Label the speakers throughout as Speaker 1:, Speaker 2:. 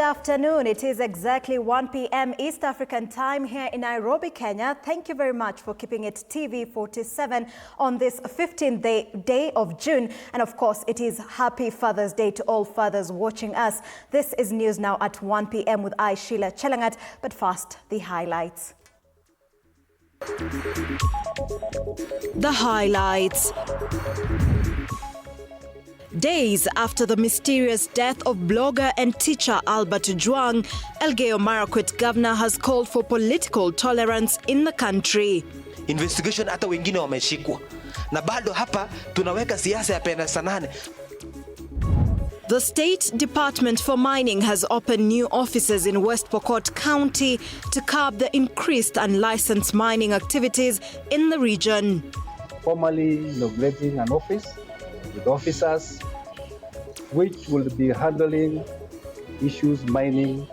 Speaker 1: afternoon. It is exactly 1 p.m. East African time here in Nairobi, Kenya. Thank you very much for keeping it TV47 on this 15th day of June. And of course, it is Happy Father's Day to all fathers watching us. This is news now at 1 p.m. with I, Sheilar Chelangat. But first, the highlights. The highlights. Days after the mysterious death of blogger and teacher Albert Ojwang, Elgeyo Marakwet governor has called for political tolerance in the country.
Speaker 2: Investigation hata wengine wameshikwa. Na bado hapa tunaweka siasa ya pesa nane.
Speaker 1: The State Department for Mining has opened new offices in West Pokot County to curb the increased unlicensed mining activities in the region.
Speaker 3: Formally inaugurating an office with officers which will be handling issues mining.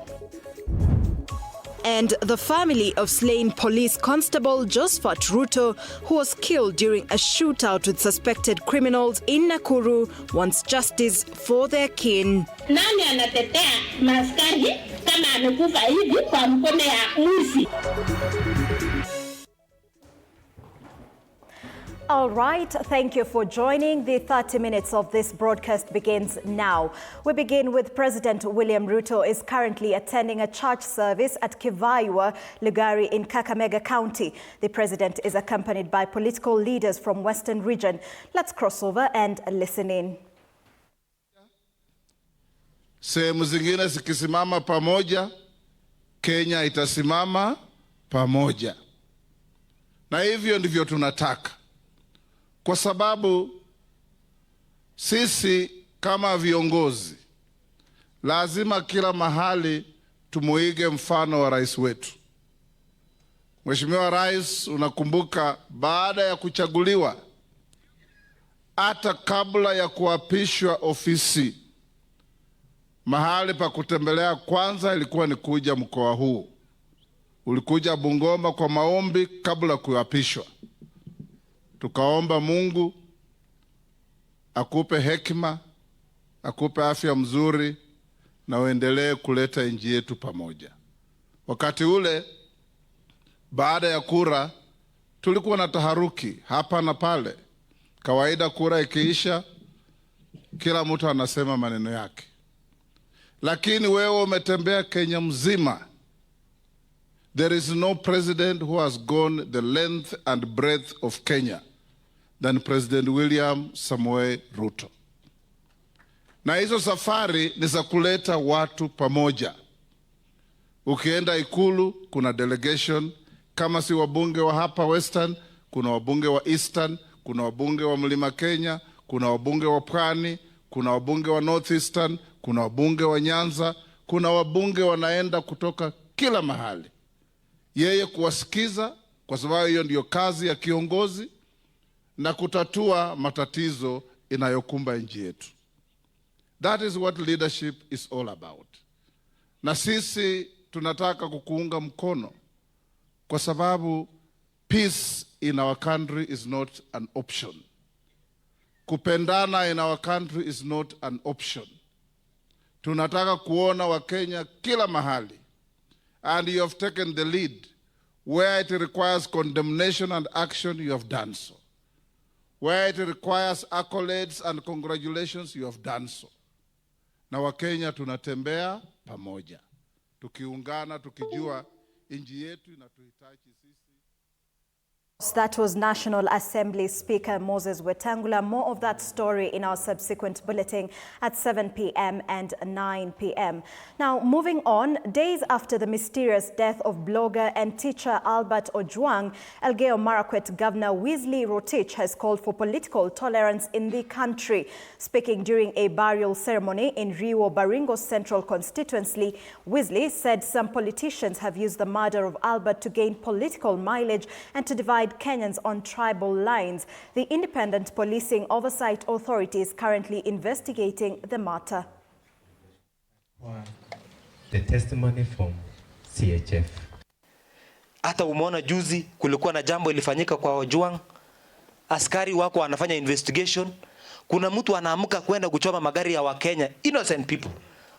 Speaker 1: And the family of slain police constable Josephat Ruto, who was killed during a shootout with suspected criminals in Nakuru, wants justice for their kin.
Speaker 4: Nani anatetea maskari kama amekufa hivi kwa mkono ya mwizi?
Speaker 1: All right, thank you for joining. The 30 minutes of this broadcast begins now. We begin with President William Ruto is currently attending a church service at Kivaiwa, Lugari in Kakamega County. The president is accompanied by political leaders from Western region. Let's cross over and listen in.
Speaker 5: Sehemu zingine zikisimama pamoja, Kenya itasimama pamoja. Na hivyo ndivyo tunataka. Kwa sababu sisi kama viongozi lazima kila mahali tumuige mfano wa rais wetu. Mheshimiwa Rais, unakumbuka baada ya kuchaguliwa, hata kabla ya kuapishwa ofisi, mahali pa kutembelea kwanza ilikuwa ni kuja mkoa huu. Ulikuja Bungoma kwa maombi kabla kuapishwa. Tukaomba Mungu akupe hekima, akupe afya mzuri na uendelee kuleta nchi yetu pamoja. Wakati ule baada ya kura tulikuwa na taharuki hapa na pale. Kawaida kura ikiisha kila mtu anasema maneno yake. Lakini wewe umetembea Kenya mzima. There is no president who has gone the length and breadth of Kenya than President William Samoei Ruto. Na hizo safari ni za kuleta watu pamoja. Ukienda Ikulu kuna delegation, kama si wabunge wa hapa Western, kuna wabunge wa Eastern, kuna wabunge wa Mlima Kenya, kuna wabunge wa Pwani, kuna wabunge wa Northeastern, kuna wabunge wa Nyanza, kuna wabunge wanaenda kutoka kila mahali. Yeye kuwasikiza, kwa sababu hiyo ndio kazi ya kiongozi, na kutatua matatizo inayokumba nchi yetu. That is what leadership is all about. Na sisi tunataka kukuunga mkono kwa sababu peace in our country is not an option. Kupendana in our country is not an option. Tunataka kuona Wakenya kila mahali. And you have taken the lead. Where it requires condemnation and action, you have done so. Where it requires accolades and congratulations, you have done so. Na Wakenya tunatembea pamoja. Tukiungana, tukijua nchi yetu inatuhitaji sisi.
Speaker 1: That was National Assembly Speaker Moses Wetangula. More of that story in our subsequent bulletin at 7 p.m. and 9 p.m. Now, moving on, days after the mysterious death of blogger and teacher Albert Ojwang, Elgeyo Marakwet Governor Wesley Rotich has called for political tolerance in the country. Speaking during a burial ceremony in Rio Baringo Central constituency, Wesley said some politicians have used the murder of Albert to gain political mileage and to divide Kenyans on tribal lines. The Independent Policing Oversight Authority is currently investigating the matter.
Speaker 6: The testimony from CHF.
Speaker 2: Hata umeona juzi kulikuwa na jambo ilifanyika kwa Ojwang. Askari wako wanafanya investigation. Kuna mtu anaamka kwenda kuchoma magari ya Wakenya, innocent people.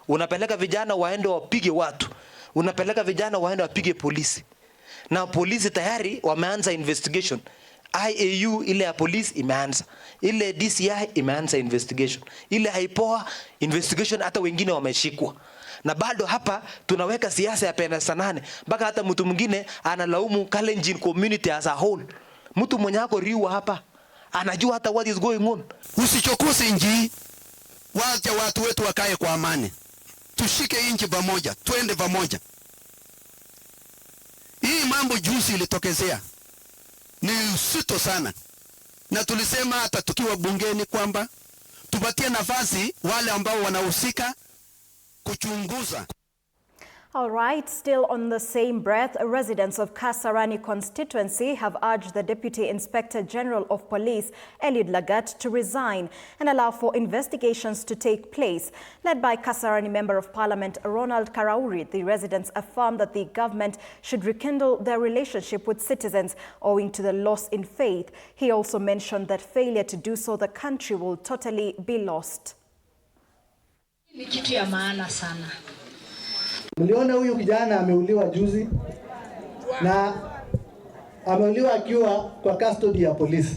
Speaker 2: Unapeleka vijana waende wapige watu. Unapeleka vijana waende wapige polisi. Na polisi tayari wameanza investigation. IAU ile ya polisi imeanza. Ile DCI imeanza investigation. Ile haipoa investigation, hata wengine wameshikwa. Na bado hapa tunaweka siasa ya pesa 8 mpaka hata mtu mwingine analaumu Kalenjin community as a whole. Mtu mwenye ako riwa hapa anajua hata what is going on.
Speaker 7: Usichokusi nji, wacha watu wetu wakae kwa amani. Tushike nchi pamoja, twende pamoja. Hii mambo juzi ilitokezea ni usito sana, na tulisema hata tukiwa bungeni kwamba tupatie nafasi wale ambao wanahusika kuchunguza.
Speaker 1: All right, still on the same breath, residents of Kasarani constituency have urged the Deputy Inspector General of Police, Eliud Lagat, to resign and allow for investigations to take place. Led by Kasarani Member of Parliament Ronald Karauri, the residents affirmed that the government should rekindle their relationship with citizens owing to the loss in faith. He also mentioned that failure to do so, the country will totally be lost.
Speaker 8: Ni kitu ya maana sana.
Speaker 9: Mliona huyu kijana ameuliwa juzi na ameuliwa akiwa kwa custody ya polisi.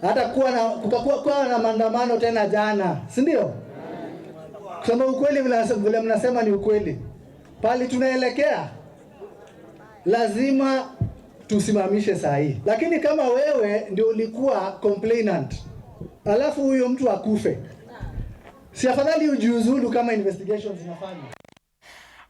Speaker 9: Hata kukakuwa na maandamano tena jana, si ndio? Kusema ukweli vile mnasema ni ukweli. Pali tunaelekea lazima tusimamishe saa hii. Lakini kama wewe ndio ulikuwa complainant, alafu huyo mtu akufe, si afadhali ujiuzulu kama investigations zinafanywa?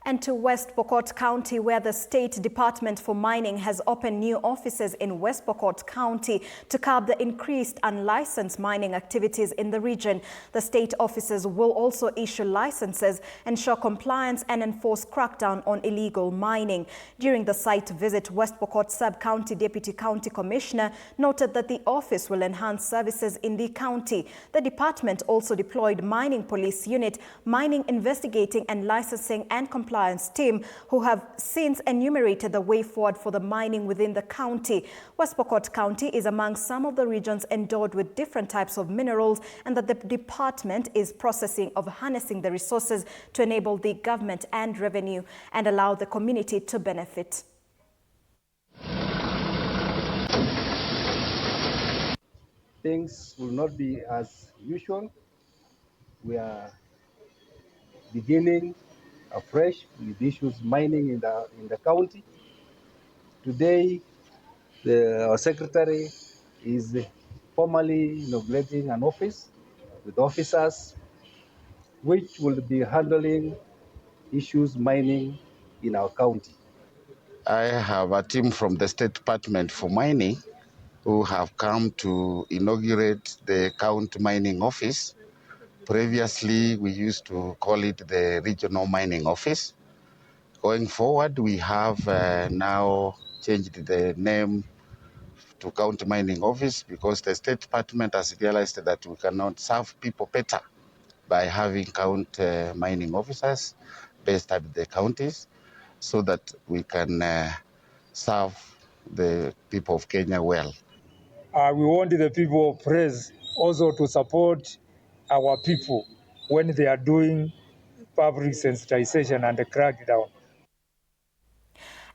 Speaker 1: And to West Pokot County, where the State Department for Mining has opened new offices in West Pokot County to curb the increased unlicensed mining activities in the region. The state offices will also issue licenses, ensure compliance and enforce crackdown on illegal mining. During the site visit, West Pokot Sub-County Deputy County Commissioner noted that the office will enhance services in the county. The department also deployed Mining Police Unit, Mining Investigating and Licensing and Compliance team, who have since enumerated the way forward for the mining within the county. West Pokot County is among some of the regions endowed with different types of minerals, and that the department is processing of harnessing the resources to enable the government and revenue and allow the community to benefit.
Speaker 3: Things will not be as usual. We are beginning afresh with issues mining in the county. Today, our secretary is formally inaugurating an office with officers which will be handling issues mining in our county.
Speaker 10: I have a team from the State Department for Mining who have come to inaugurate the county mining office. Previously, we used to call it the Regional Mining Office. Going forward, we have now changed the name to County Mining Office because the State Department has realized that we cannot serve people better by having county mining officers based at the counties so that we can serve the people of Kenya well.
Speaker 11: We want the people of praise also to support our people when they are doing public sensitization and the crackdown.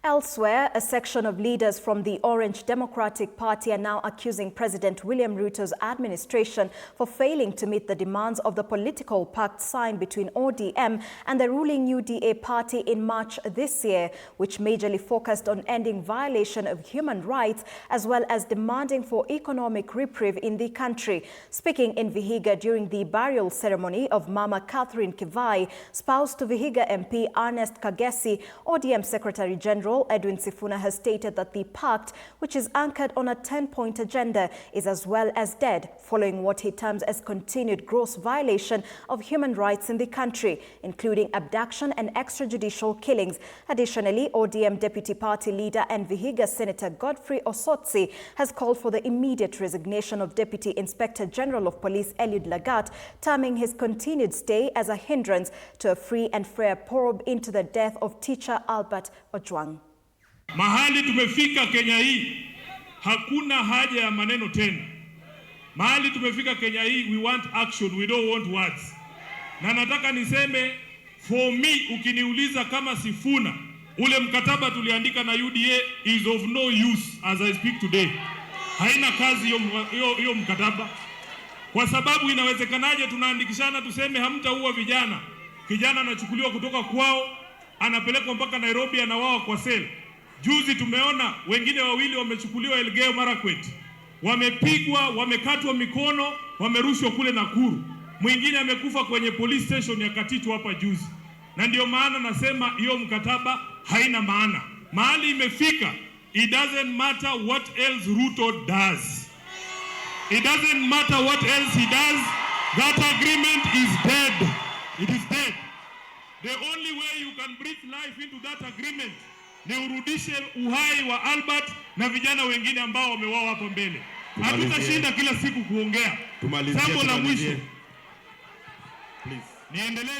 Speaker 1: Elsewhere, a section of leaders from the Orange Democratic Party are now accusing President William Ruto's administration for failing to meet the demands of the political pact signed between ODM and the ruling UDA party in March this year, which majorly focused on ending violation of human rights as well as demanding for economic reprieve in the country. Speaking in Vihiga during the burial ceremony of Mama Catherine Kivai, spouse to Vihiga MP Ernest Kagesi, ODM Secretary General Edwin Sifuna has stated that the pact, which is anchored on a 10-point agenda, is as well as dead, following what he terms as continued gross violation of human rights in the country, including abduction and extrajudicial killings. Additionally, ODM Deputy Party Leader and Vihiga Senator Godfrey Osotsi has called for the immediate resignation of Deputy Inspector General of Police Eliud Lagat, terming his continued stay as a hindrance to a free and fair probe into the death of teacher Albert Ojwang.
Speaker 12: Mahali tumefika Kenya hii, hakuna haja ya maneno tena. Mahali tumefika Kenya hii, we want action, we don't want words. Na nataka niseme, for me, ukiniuliza kama Sifuna, ule mkataba tuliandika na UDA is of no use as I speak today. Haina kazi hiyo mkataba. Kwa sababu inawezekanaje tunaandikishana tuseme hamtaua vijana. Kijana anachukuliwa kutoka kwao, anapelekwa mpaka Nairobi, anawao kwa sel. Juzi tumeona wengine wawili wamechukuliwa Elgeyo Marakwet. Wamepigwa, wamekatwa mikono, wamerushwa kule Nakuru. Mwingine amekufa kwenye police station ya Katitu hapa juzi. Na ndio maana nasema hiyo mkataba haina maana. Mahali imefika, it doesn't matter what else Ruto does. It doesn't matter what else he does. That agreement is dead. It is dead. The only way you can breathe life into that agreement ni urudishe uhai wa Albert na vijana wengine ambao wameuawa hapo mbele. Hatutashinda kila siku kuongea. Jambo la mwisho. Please. Niendelee.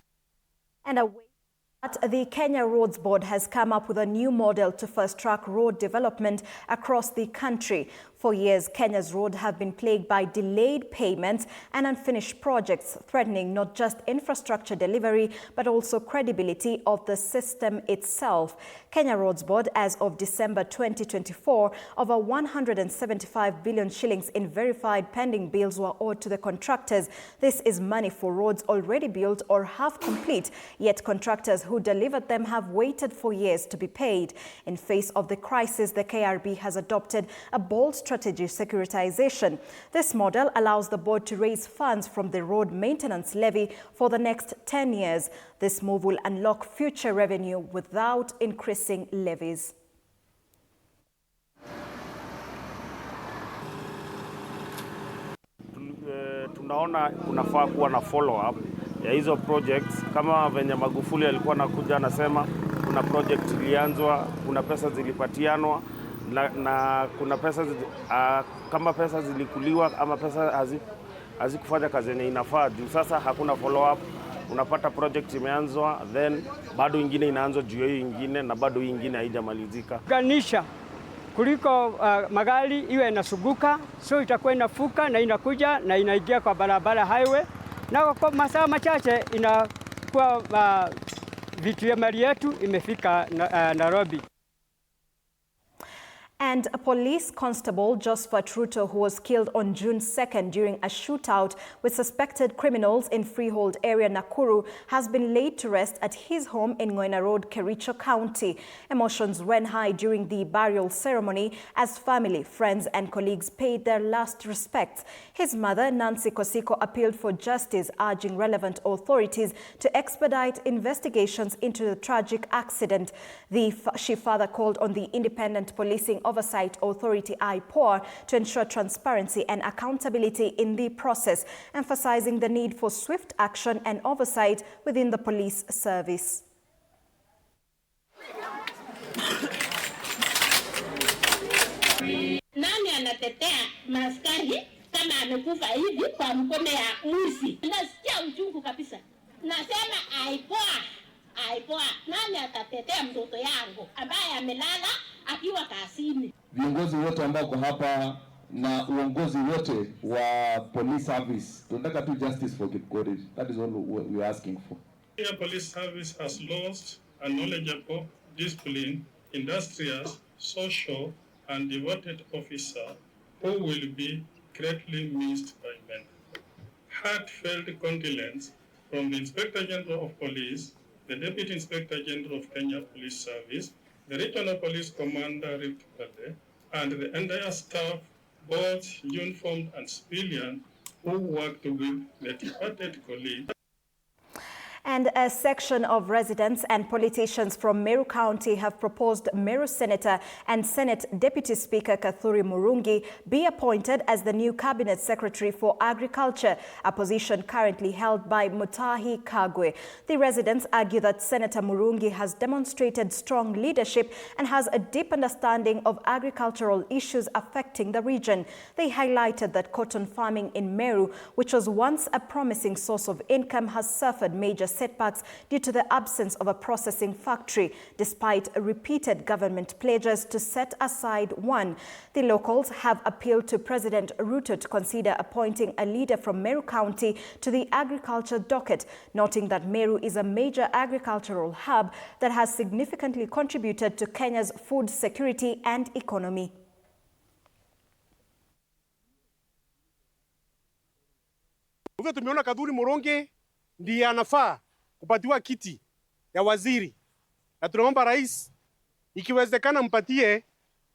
Speaker 1: The Kenya Roads Board has come up with a new model to fast-track road development across the country. For years, Kenya's roads have been plagued by delayed payments and unfinished projects, threatening not just infrastructure delivery, but also credibility of the system itself. Kenya Roads Board, as of December 2024, over 175 billion shillings in verified pending bills were owed to the contractors. This is money for roads already built or half complete, yet contractors who delivered them have waited for years to be paid. In face of the crisis, the KRB has adopted a bold strategy: securitization. This model allows the board to raise funds from the road maintenance levy for the next 10 years. This move will unlock future revenue without increasing levies.
Speaker 13: Tunaona kunafaa kuwa na follow up ya hizo projects, kama venye Magufuli alikuwa anakuja anasema kuna project ilianzwa, kuna pesa zilipatianwa na kuna pesa kama pesa zilikuliwa ama pesa hazikufanya kazi yenye inafaa. Juu sasa hakuna follow up, unapata project imeanzwa then bado ingine inaanzwa juu hiyo ingine na bado hii ingine haijamalizika.
Speaker 14: Ganisha kuliko magari iwe inasuguka, so itakuwa inafuka na inakuja na inaingia kwa barabara highway, na kwa masaa machache inakuwa vitu ya mali yetu imefika Nairobi.
Speaker 1: And a police constable, Josephat Ruto, who was killed on June 2nd during a shootout with suspected criminals in Freehold area Nakuru, has been laid to rest at his home in Ngoina Road, Kericho County. Emotions ran high during the burial ceremony as family, friends and colleagues paid their last respects. His mother, Nancy Kosiko, appealed for justice, urging relevant authorities to expedite investigations into the tragic accident. She further called on the Independent Policing Oversight Authority (IPOA) to ensure transparency and accountability in the process, emphasizing the need for swift action and oversight within the police service.
Speaker 4: Nani anatetea maskari kama amekufa hivi kwa mkono ya mwizi? Nasikia uchungu kabisa. Nasema aipoa, nani atatetea mtoto yangu ambaye amelala akiwa kasini?
Speaker 15: Viongozi wote ambao kwa hapa na uongozi wote wa police service, tunataka tu justice for Kipkorir. That is all we are asking for.
Speaker 12: The police service has lost a knowledgeable, disciplined, industrious, social and devoted officer who will be greatly missed by many. Heartfelt condolence from the Inspector General of Police, the Deputy Inspector General of Kenya Police Service, the Regional Police Commander Rift Valley, and the entire staff, both uniformed and civilian, who worked with the departed colleagues.
Speaker 1: And a section of residents and politicians from Meru County have proposed Meru Senator and Senate Deputy Speaker Kathuri Murungi be appointed as the new Cabinet Secretary for Agriculture, a position currently held by Mutahi Kagwe. The residents argue that Senator Murungi has demonstrated strong leadership and has a deep understanding of agricultural issues affecting the region. They highlighted that cotton farming in Meru, which was once a promising source of income, has suffered major setbacks due to the absence of a processing factory, despite repeated government pledges to set aside one. The locals have appealed to President Ruto to consider appointing a leader from Meru County to the agriculture docket, noting that Meru is a major agricultural hub that has significantly contributed to Kenya's food security and economy.
Speaker 16: Hivyo tumeona Kadhuri Moronge ndiye anafaa kupatiwa kiti ya waziri, na tunaomba rais ikiwezekana mpatie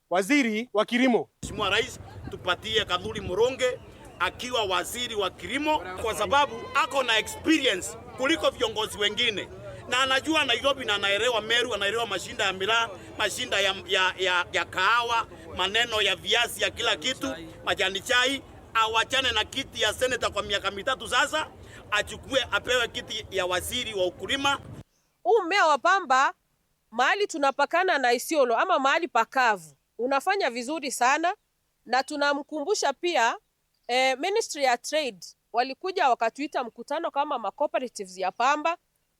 Speaker 16: waziri wa kilimo.
Speaker 17: Mheshimiwa Rais, tupatie Kadhuri Moronge akiwa waziri wa kilimo kwa sababu ako na experience kuliko viongozi wengine, na anajua Nairobi na anaelewa Meru, anaelewa mashinda ya miraa, mashinda ya kahawa, maneno ya viazi, ya kila kitu, majani chai. Awachane na kiti ya seneta kwa miaka mitatu sasa, achukue apewe kiti ya waziri wa ukulima.
Speaker 18: Mmea wa pamba mahali tunapakana na Isiolo ama mahali pakavu unafanya vizuri sana, na tunamkumbusha pia Ministry ya Trade walikuja wakatuita mkutano kama ma-cooperatives ya pamba,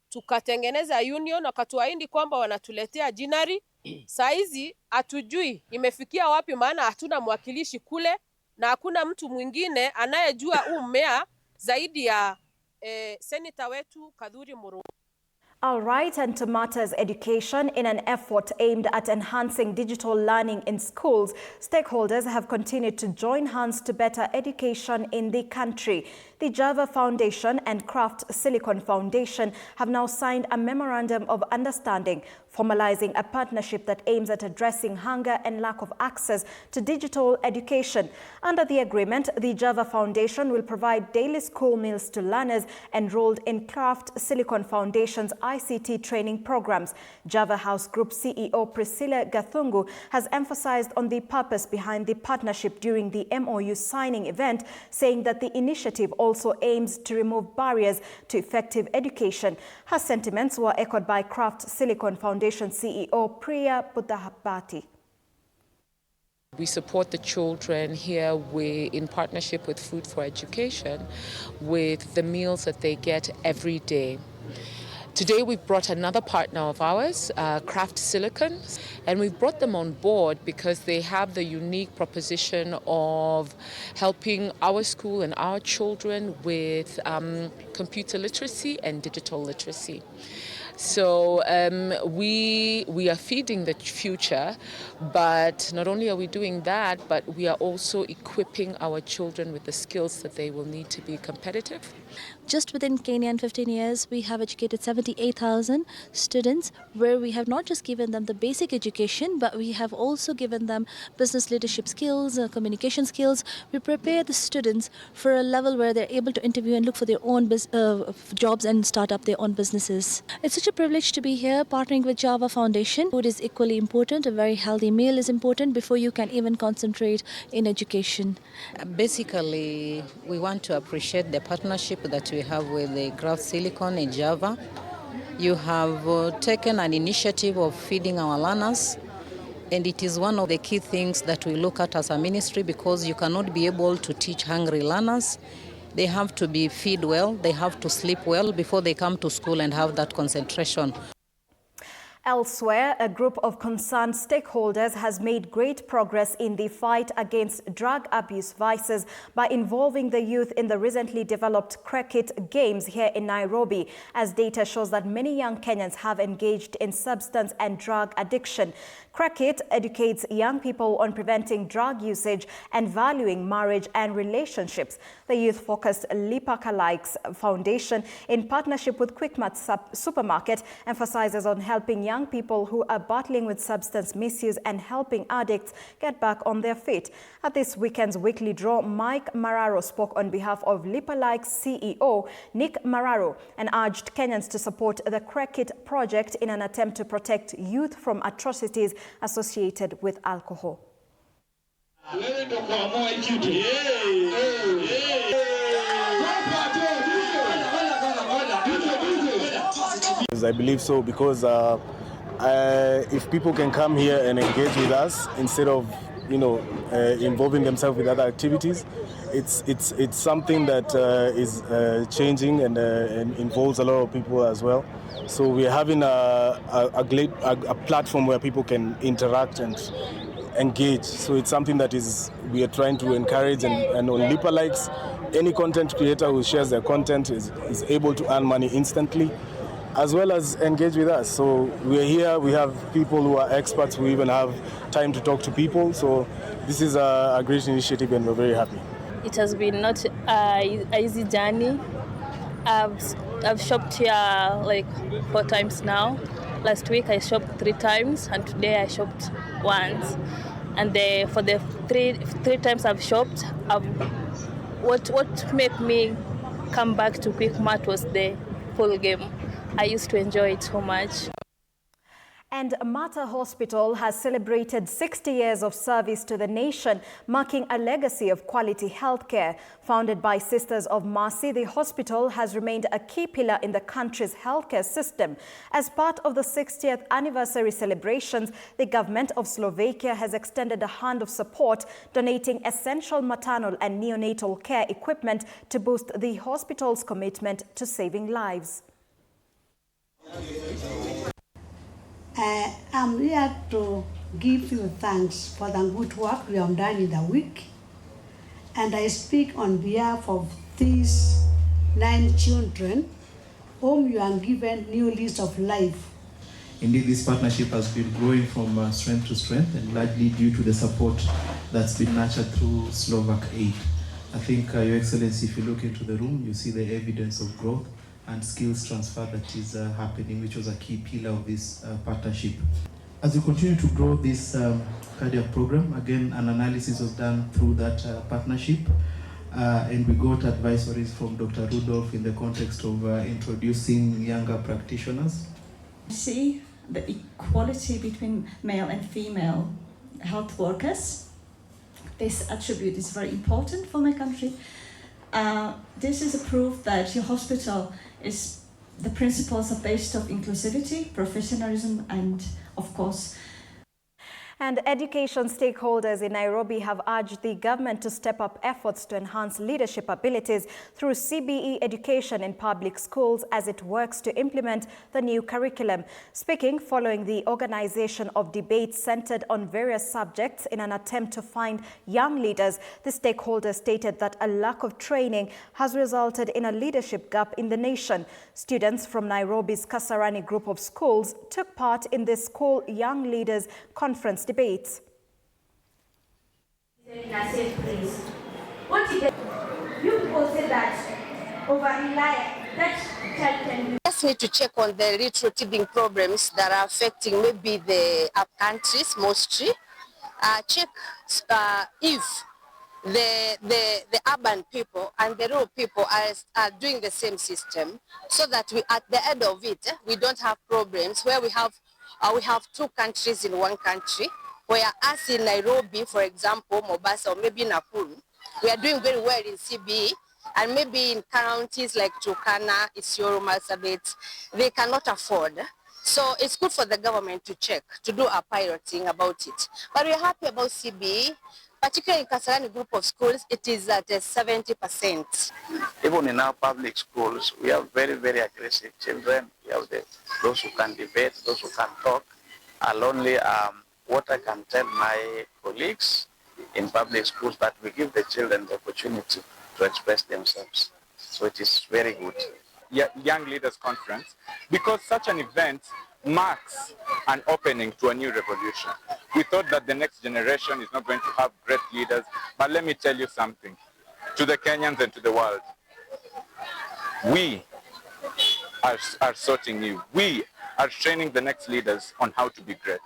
Speaker 18: tukatengeneza union, wakatuahidi kwamba wanatuletea jinari. Saizi hatujui imefikia wapi, maana hatuna mwakilishi kule na hakuna mtu mwingine anayejua mmea zaidi ya senator wetu Kadhuri Moronge.
Speaker 1: All right, and to matters education. In an effort aimed at enhancing digital learning in schools, stakeholders have continued to join hands to better education in the country. The Java Foundation and Craft Silicon Foundation have now signed a memorandum of understanding, formalizing a partnership that aims at addressing hunger and lack of access to digital education. Under the agreement, the Java Foundation will provide daily school meals to learners enrolled in Craft Silicon Foundation's ICT training programs. Java House Group CEO Priscilla Gathungu has emphasized on the purpose behind the partnership during the MOU signing event, saying that the initiative also aims to remove barriers to effective education. Her sentiments were echoed by Craft Silicon Foundation CEO Priya Buddhabati.
Speaker 19: We support the children here in partnership with Food for Education with the meals that they get every day. Today we've brought another partner of ours, Craft Silicon, and we've brought them on board because they have the unique proposition of helping our school and our children with computer literacy and digital literacy. So we are feeding the future, but not only are we doing that, but we are also equipping our children with the skills that they will need to be competitive.
Speaker 20: Just within Kenya in 15 years, we have educated 78,000 students, where we have not just given them the basic education, but we have also given them business leadership skills, communication skills. We prepare the students for a level where they're able to interview and look for their own jobs and start up their own businesses. It's such a privilege to be here partnering with Java Foundation. Food is equally important. A very healthy meal is important before you can even concentrate in education.
Speaker 21: Basically, we want to appreciate the partnership that we have with the Craft Silicon and Java. You have taken an initiative of feeding our learners, and it is one of the key things that we look at as a ministry, because you cannot be able to teach hungry learners. They have to be fed well, they have to sleep well before they come to school and have that concentration.
Speaker 1: Elsewhere, a group of concerned stakeholders has made great progress in the fight against drug abuse vices by involving the youth in the recently developed cricket games here in Nairobi, as data shows that many young Kenyans have engaged in substance and drug addiction. Cricket educates young people on preventing drug usage and valuing marriage and relationships. The youth-focused Lipakalike's Foundation, in partnership with Quickmart Supermarket, emphasizes on helping young people who are battling with substance misuse and helping addicts get back on their feet. At this weekend's weekly draw, Mike Mararo spoke on behalf of Lipalike's CEO, Nick Mararo, and urged Kenyans to support the Cricket project in an attempt to protect youth from atrocities associated with alcohol.
Speaker 22: I believe so, because if people can come here and engage with us instead of
Speaker 5: involving themselves with other activities. It's something that is changing and involves a lot of people as well. So we're having a platform where people can interact and engage. So it's something that we are trying to encourage, and on Lipa Likes, any content creator who shares their content is able to earn money instantly, as well as engage with us. So we're here, we have people who are experts who even have time to talk to people. So this is a great initiative and we're very happy.
Speaker 6: It has been not an easy journey. I've shopped here like 4 times now. Last week I shopped 3 times and today I shopped once. And for the three times I've shopped, what made me come back to Quick Mart was the full game. I used to enjoy it so much.
Speaker 1: And Mater Hospital has celebrated 60 years of service to the nation, marking a legacy of quality healthcare. Founded by Sisters of Mercy, the hospital has remained a key pillar in the country's healthcare system. As part of the 60th anniversary celebrations, the government of Slovakia has extended a hand of support, donating essential maternal and neonatal care equipment to boost the hospital's commitment to saving lives.
Speaker 23: I'm here to give you thanks for the good work we have done in the week, and I speak on behalf of these 9 children whom you have given new lease of life.
Speaker 24: Indeed, this partnership has been growing from strength to strength, and largely due to the support that's been nurtured through Slovak Aid. I think, Your Excellency, if you look into the room, you see the evidence of growth and skills transfer that is happening, which was a key pillar of this partnership. As we continue to grow this cardiac program, again, an analysis was done through that partnership, and we got advisories from Dr. Rudolph in the context of introducing younger practitioners.
Speaker 25: See the equality between male and female health workers. This attribute is very important for my country. This is a proof that your hospital the principles are based on inclusivity, professionalism, and of course.
Speaker 1: And education stakeholders in Nairobi have urged the government to step up efforts to enhance leadership abilities through CBE education in public schools as it works to implement the new curriculum. Speaking following the organization of debates centered on various subjects in an attempt to find young leaders, the stakeholders stated that a lack of training has resulted in a leadership gap in the nation. Students from Nairobi's Kasarani group of schools took part in this School Young Leaders Conference debates.
Speaker 26: In a safe place. What you people say that over-rely, that child can be.
Speaker 27: Just need to check on the retro teething problems that are affecting maybe the up countries mostly. Check if the urban people and the rural people are doing the same system, so that we, at the end of it, we don't have problems where we have 2 countries in one country, where us in Nairobi, for example, Mombasa, or maybe Nakuru, we are doing very well in CBE, and maybe in counties like Turkana, Isiolo, Marsabit, they cannot afford. So it's good for the government to check, to do a piloting about it. But we're happy about CBE, particularly in Kasarani group of schools, it is at 70%.
Speaker 28: Even in our public schools, we have very, very aggressive children. We have those who can debate, those who can talk. I'll only, what I can tell my colleagues in public schools, that we give the children the opportunity to express themselves. So it is very good.
Speaker 29: Young Leaders Conference, because such an event marks an opening to a new revolution. We thought that the next generation is not going to have great leaders, but let me tell you something, to the Kenyans and to the world, we are sorting you. We are training the next leaders on how to be great.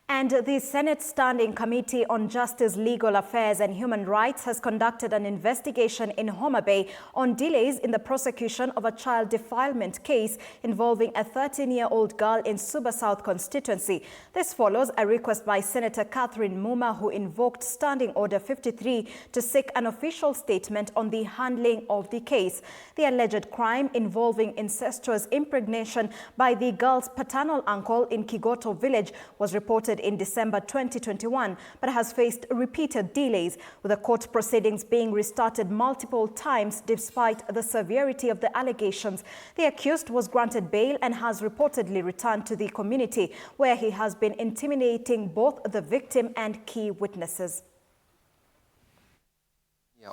Speaker 1: And the Senate Standing Committee on Justice, Legal Affairs and Human Rights has conducted an investigation in Homa Bay on delays in the prosecution of a child defilement case involving a 13-year-old girl in Suba South constituency. This follows a request by Senator Catherine Muma, who invoked Standing Order 53 to seek an official statement on the handling of the case. The alleged crime involving incestuous impregnation by the girl's paternal uncle in Kigoto village was reported in December 2021, but has faced repeated delays, with the court proceedings being restarted multiple times despite the severity of the allegations. The accused was granted bail and has reportedly returned to the community, where he has been intimidating both the victim and key witnesses.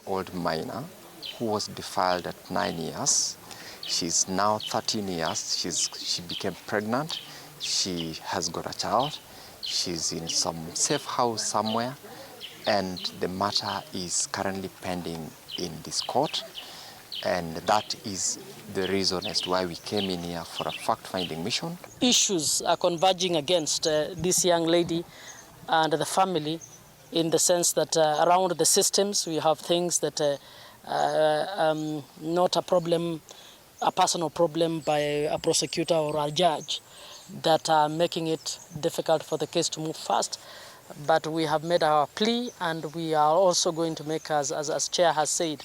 Speaker 2: Old minor who was defiled at 9 years. She's now 13 years. She became pregnant. She has got a child. She's in some safe house somewhere, and the matter is currently pending in this court. And that is the reason as to why we came in here for a fact-finding mission.
Speaker 3: Issues are converging against this young lady and the family, in the sense that around the systems we have things that not a problem, a personal problem by a prosecutor or a judge, that are making it difficult for the case to move fast. But we have made our plea, and we are also going to make, as Chair has said,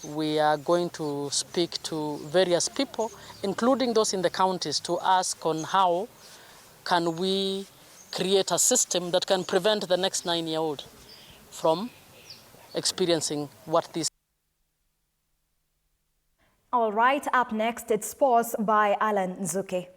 Speaker 3: we are going to speak to various people, including those in the counties, to ask on how can we create a system that can prevent the next 9-year-old from experiencing what this.
Speaker 1: All right, up next, it's Sports by Alan Nzuki.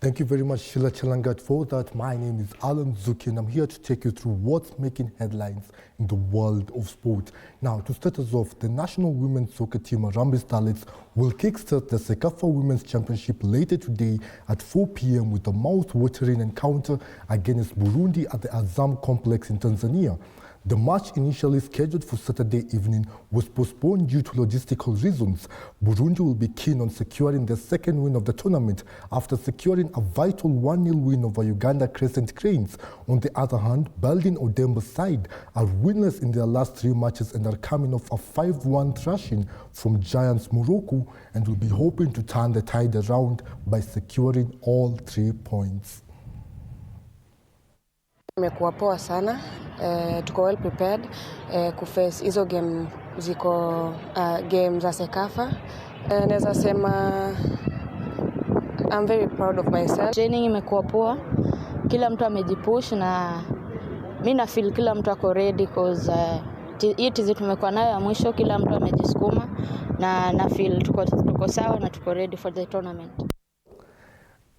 Speaker 7: Thank you very much, Sheilar Chelangat, for that. My name is Alan Zuki, and I'm here to take you through what's making headlines in the world of sport. Now, to start us off, the national women's soccer team, Harambee Starlets, will kickstart the Sekafa Women's Championship later today at 4 p.m. with a mouth-watering encounter against Burundi at the Azam Complex in Tanzania. The match, initially scheduled for Saturday evening, was postponed due to logistical reasons. Burundi will be keen on securing their second win of the tournament after securing a vital 1-0 win over Uganda Crescent Cranes. On the other hand, Baldin Odemba's side are winless in their last 3 matches and are coming off a 5-1 thrashing from Giants Morocco, and will be hoping to turn the tide around by securing all 3 points.
Speaker 8: Imekuwa poa sana, tuko well prepared kuface hizo game, ziko game za Sekafa. Naweza sema I'm very proud of myself.
Speaker 9: Training imekuwa poa, kila mtu amejipush na mimi na feel kila mtu ako ready because hii tizi tumekuwa nayo ya mwisho, kila mtu amejisukuma na feel tuko sawa na tuko ready for the tournament.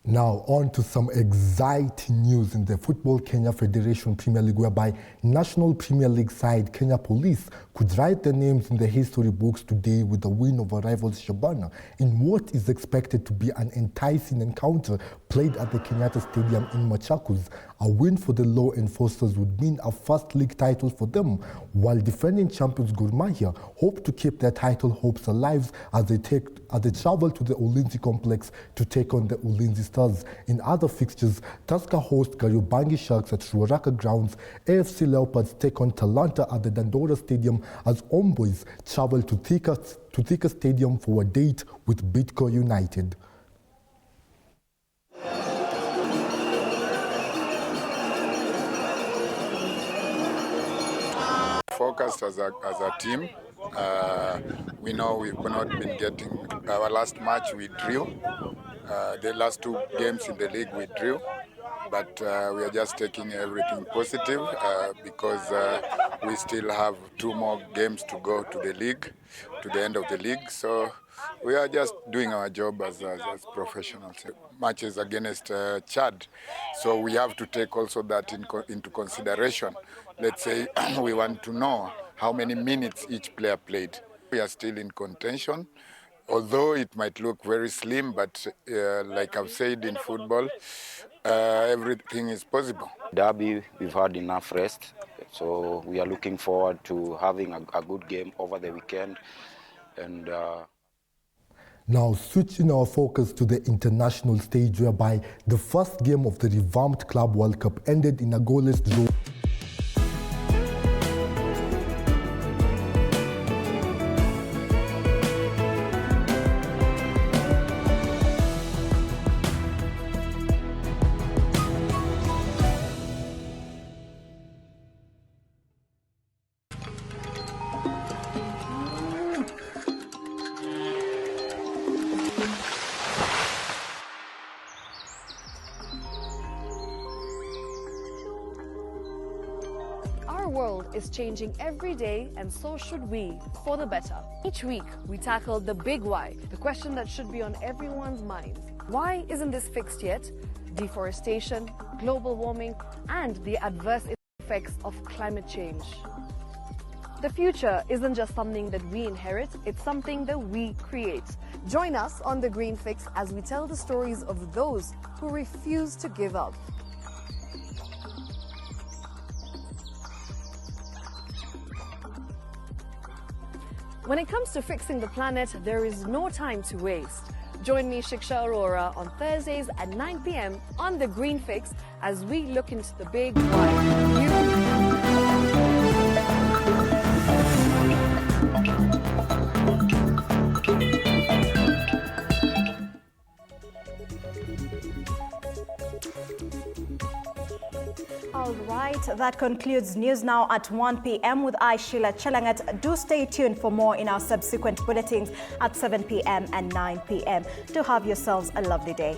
Speaker 7: Now, on to some exciting news in the Football Kenya Federation Premier League, whereby National Premier League side Kenya Police could write their names in the history books today with the win over rivals Shabana in what is expected to be an enticing encounter played at the Kenyatta Stadium in Machakos. A win for the law enforcers would mean a first league title for them, while defending champions Gor Mahia hope to keep their title hopes alive as they travel to the Ulinzi complex to take on the Ulinzi Stars. In other fixtures, Tusker host Kariobangi Sharks at Ruaraka grounds. AFC Leopards take on Talanta at the Dandora Stadium as Homeboys travel to Thika Stadium for a date with Bidco United.
Speaker 10: Focused as a team. We know we've not been getting our last match we drew. The last 2 games in the league we drew, but we are just taking everything positive because we still have 2 more games to go to the league, to the end of the league. So we are just doing our job as professionals. Matches against Chad, so we have to take also that into consideration. Let's say we want to know how many minutes each player played. We are still in contention, although it might look very slim, but like I've said in football, everything is possible.
Speaker 11: Derby, we've had enough rest, so we are looking forward to having a good game over the weekend. And
Speaker 7: Now, switching our focus to the international stage, whereby the first game of the revamped Club World Cup ended in a goalless draw.
Speaker 4: is changing every day, and so should we, for the better. Each week, we tackle the big why, the question that should be on everyone's minds. Why isn't this fixed yet? Deforestation, global warming, and the adverse effects of climate change. The future isn't just something that we inherit, it's something that we create. Join us on The Green Fix as we tell the stories of those who refuse to give up. When it comes to fixing the planet, there is no time to waste. Join me, Shiksha Arora, on Thursdays at 9 p.m. on The Green Fix as we look into the big why.
Speaker 1: All right, that concludes News Now at 1 p.m. with I, Sheilar Chelangat. Do stay tuned for more in our subsequent bulletins at 7 p.m. and 9 p.m. Do have yourselves a lovely day.